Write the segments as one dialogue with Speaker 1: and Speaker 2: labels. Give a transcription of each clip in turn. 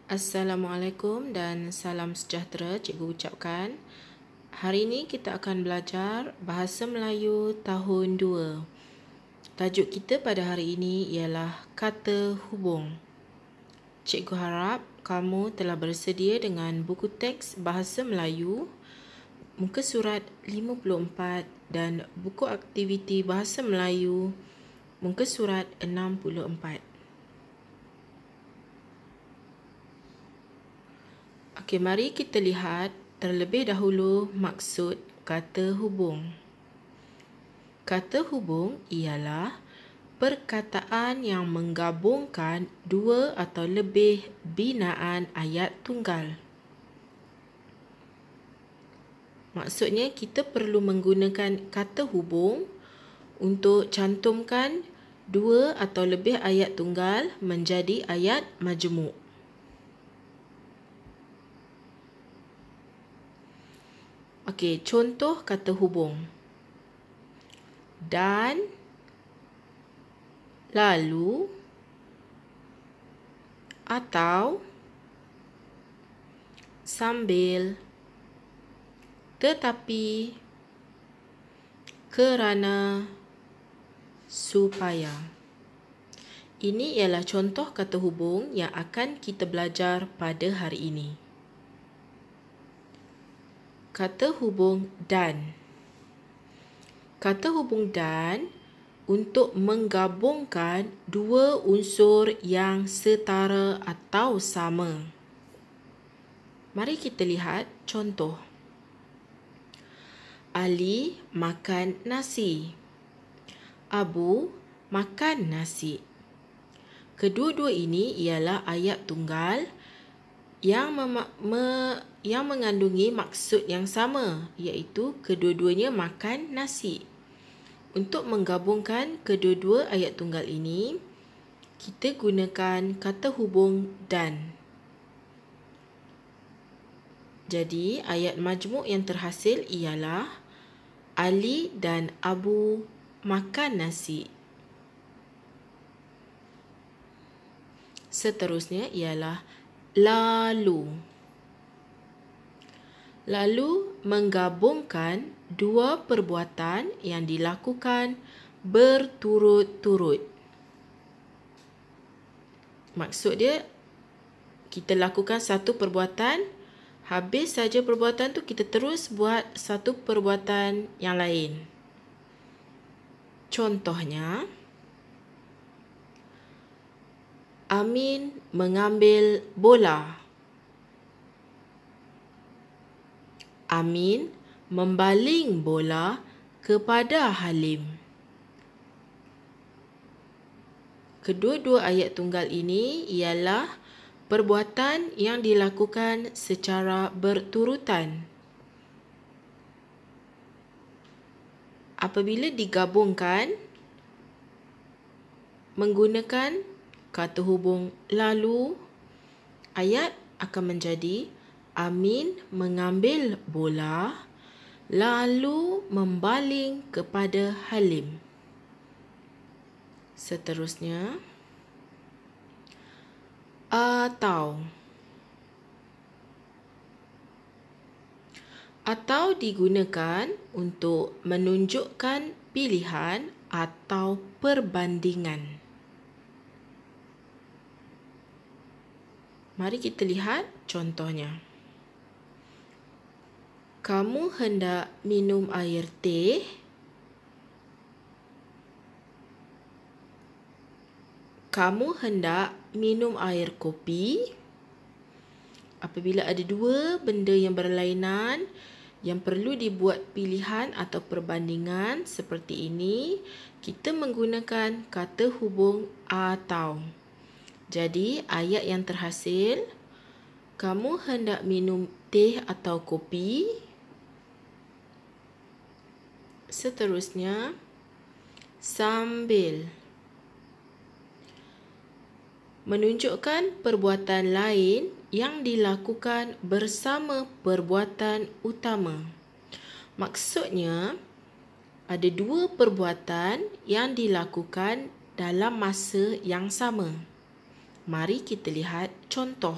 Speaker 1: Assalamualaikum dan salam sejahtera cikgu ucapkan. Hari ini kita akan belajar Bahasa Melayu tahun 2. Tajuk kita pada hari ini ialah kata hubung. Cikgu harap kamu telah bersedia dengan buku teks Bahasa Melayu muka surat 54 dan buku aktiviti Bahasa Melayu muka surat 64. Okey, mari kita lihat terlebih dahulu maksud kata hubung. Kata hubung ialah perkataan yang menggabungkan dua atau lebih binaan ayat tunggal. Maksudnya kita perlu menggunakan kata hubung untuk cantumkan dua atau lebih ayat tunggal menjadi ayat majmuk. Okey, contoh kata hubung. Dan, lalu, atau, sambil, tetapi, kerana, supaya. Ini ialah contoh kata hubung yang akan kita belajar pada hari ini. Kata hubung dan. Kata hubung dan untuk menggabungkan dua unsur yang setara atau sama. Mari kita lihat contoh. Ali makan nasi. Abu makan nasi. Kedua-dua ini ialah ayat tunggal yang mengandungi maksud yang sama, iaitu kedua-duanya makan nasi. Untuk menggabungkan kedua-dua ayat tunggal ini, kita gunakan kata hubung dan. Jadi, ayat majmuk yang terhasil ialah Ali dan Abu makan nasi. Seterusnya ialah lalu. Lalu menggabungkan dua perbuatan yang dilakukan berturut-turut. Maksud dia, kita lakukan satu perbuatan, habis saja perbuatan tu kita terus buat satu perbuatan yang lain. Contohnya, Amin mengambil bola. Amin membaling bola kepada Halim. Kedua-dua ayat tunggal ini ialah perbuatan yang dilakukan secara berturutan. Apabila digabungkan menggunakan kata hubung lalu, ayat akan menjadi Amin mengambil bola lalu membaling kepada Halim. Seterusnya, atau digunakan untuk menunjukkan pilihan atau perbandingan. Mari kita lihat contohnya. Kamu hendak minum air teh? Kamu hendak minum air kopi? Apabila ada dua benda yang berlainan yang perlu dibuat pilihan atau perbandingan seperti ini, kita menggunakan kata hubung atau. Jadi, ayat yang terhasil, kamu hendak minum teh atau kopi? Seterusnya, sambil. Menunjukkan perbuatan lain yang dilakukan bersama perbuatan utama. Maksudnya, ada dua perbuatan yang dilakukan dalam masa yang sama. Mari kita lihat contoh.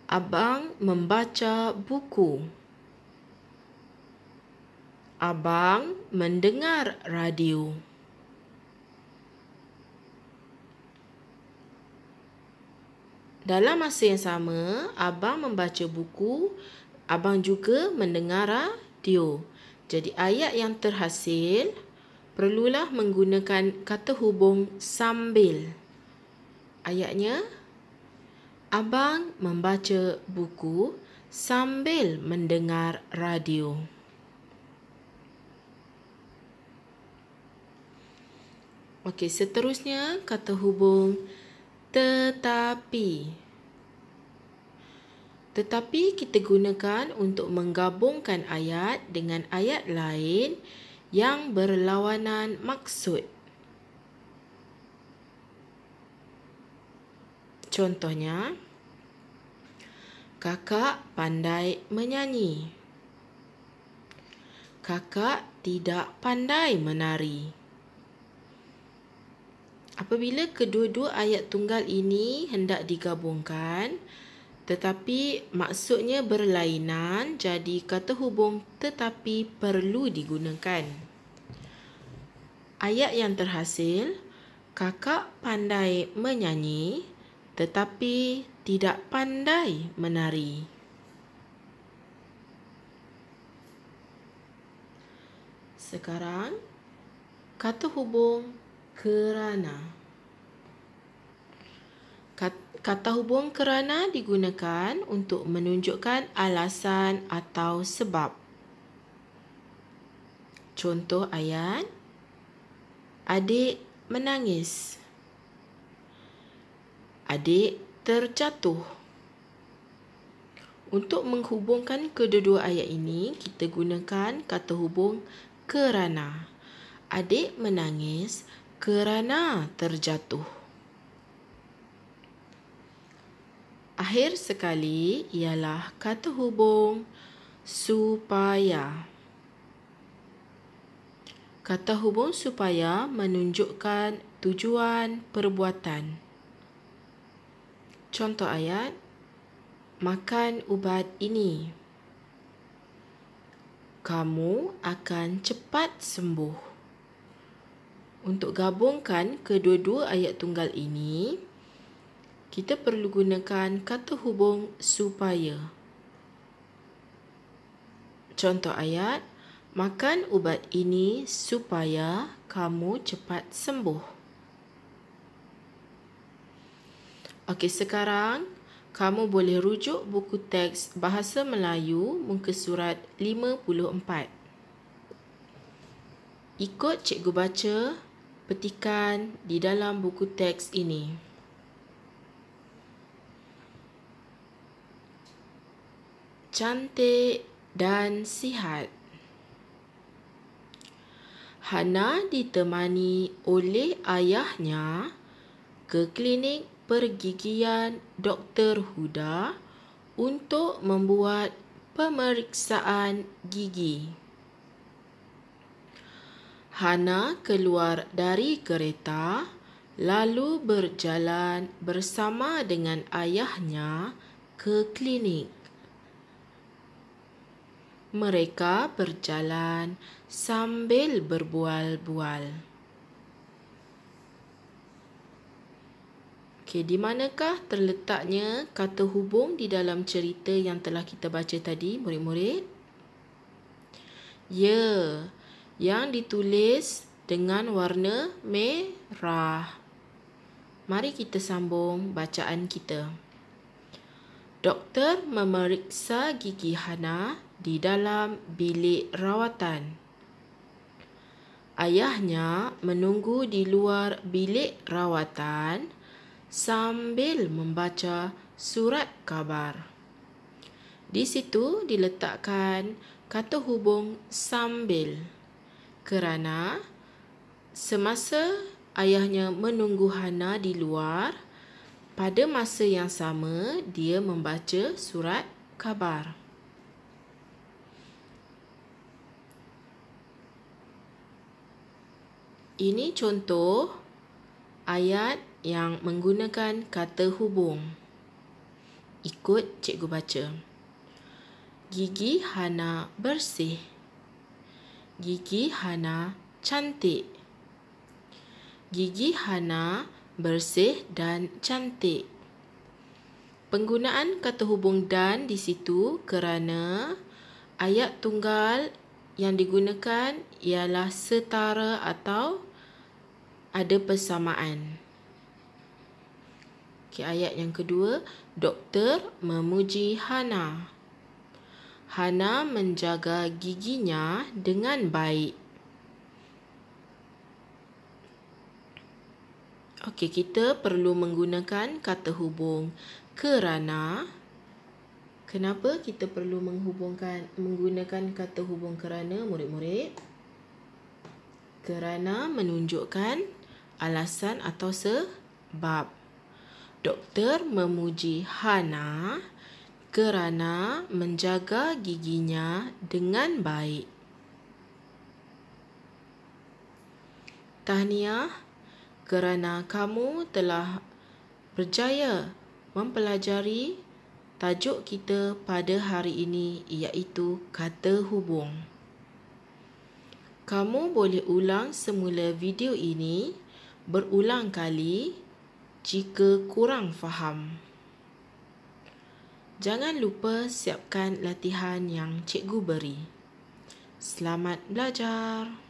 Speaker 1: Abang membaca buku. Abang mendengar radio. Dalam masa yang sama, abang membaca buku, abang juga mendengar radio. Jadi ayat yang terhasil perlulah menggunakan kata hubung sambil. Ayatnya, abang membaca buku sambil mendengar radio. Okey, seterusnya kata hubung tetapi. Tetapi kita gunakan untuk menggabungkan ayat dengan ayat lain yang berlawanan maksud. Contohnya, kakak pandai menyanyi. Kakak tidak pandai menari. Apabila kedua-dua ayat tunggal ini hendak digabungkan, tetapi maksudnya berlainan, jadi kata hubung tetapi perlu digunakan. Ayat yang terhasil, kakak pandai menyanyi tetapi tidak pandai menari. Sekarang, kata hubung kerana. Kata hubung kerana digunakan untuk menunjukkan alasan atau sebab. Contoh ayat, adik menangis. Adik terjatuh. Untuk menghubungkan kedua-dua ayat ini, kita gunakan kata hubung kerana. Adik menangis kerana terjatuh. Akhir sekali ialah kata hubung supaya. Kata hubung supaya menunjukkan tujuan perbuatan. Contoh ayat, makan ubat ini. Kamu akan cepat sembuh. Untuk gabungkan kedua-dua ayat tunggal ini, kita perlu gunakan kata hubung supaya. Contoh ayat, makan ubat ini supaya kamu cepat sembuh. Okey, sekarang kamu boleh rujuk buku teks Bahasa Melayu muka surat 54. Ikut cikgu baca petikan di dalam buku teks ini. Cantik dan sihat. Hana ditemani oleh ayahnya ke klinik pergigian Dr. Huda untuk membuat pemeriksaan gigi. Hana keluar dari kereta lalu berjalan bersama dengan ayahnya ke klinik. Mereka berjalan sambil berbual-bual. Okey, di manakah terletaknya kata hubung di dalam cerita yang telah kita baca tadi, murid-murid? Ya, yang ditulis dengan warna merah. Mari kita sambung bacaan kita. Doktor memeriksa gigi Hana di dalam bilik rawatan. Ayahnya menunggu di luar bilik rawatan sambil membaca surat khabar. Di situ diletakkan kata hubung sambil. Kerana semasa ayahnya menunggu Hana di luar, pada masa yang sama dia membaca surat khabar. Ini contoh ayat yang menggunakan kata hubung. Ikut cikgu baca. Gigi Hana bersih. Gigi Hana cantik. Gigi Hana bersih dan cantik. Penggunaan kata hubung dan di situ kerana ayat tunggal yang digunakan ialah setara atau ada persamaan. Okey, ayat yang kedua, doktor memuji Hana. Hana menjaga giginya dengan baik. Okey, kita perlu menggunakan kata hubung kerana. Kenapa kita perlu menggunakan kata hubung kerana, murid-murid? Kerana menunjukkan alasan atau sebab. Doktor memuji Hana kerana menjaga giginya dengan baik. Tahniah kerana kamu telah berjaya mempelajari tajuk kita pada hari ini, iaitu kata hubung. Kamu boleh ulang semula video ini berulang kali jika kurang faham. Jangan lupa siapkan latihan yang cikgu beri. Selamat belajar!